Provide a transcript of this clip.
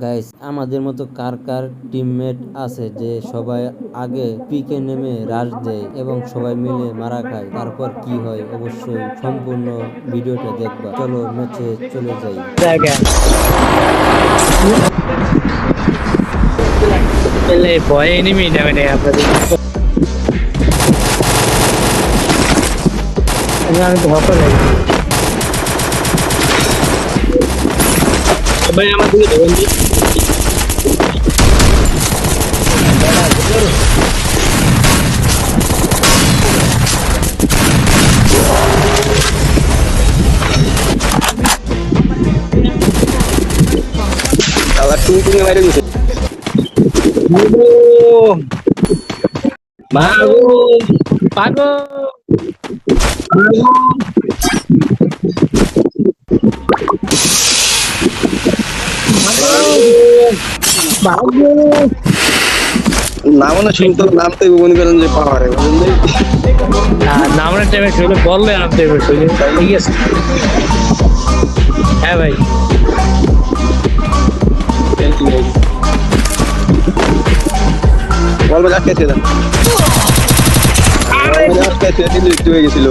Guys, আমাদের মতো কার কার teammate আছে যে সবাই আগে পিকে নেমে রাশ দেয় এবং সবাই মিলে মারা খায়, তারপর কি হয়? অবশ্যই সম্পূর্ণ ভিডিওটা দেখবা। চলো ম্যাচে চলে যাই। জায়গা পেলে ভয় এনিমি যাবে না আপনাদের। আমি তো হকর নাই ভাই, আমার দিকে ধরুন দি। আবার টুনটুনি মাইরে দিছে। মাগো পাগো মাগো নামও না শুনতো, নামতে মনে করেন যে পাওয়ারে বুঝলেন। নামানোর টাইমে শুনে বললে আনতে হবে শুনে। ঠিক আছে, হ্যাঁ ভাই। বলবে আটকে ছিল, আটকে ছিল, একটু হয়ে গেছিল।